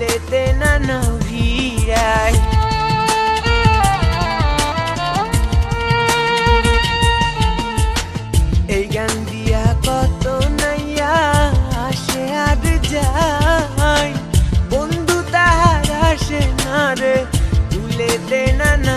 তুলেতে নানা ভিড়ায়। এই গান দিয়া কত নাইয়া আসে আর যায়, বন্ধু তাহার আসে না রে তুলেতে নানা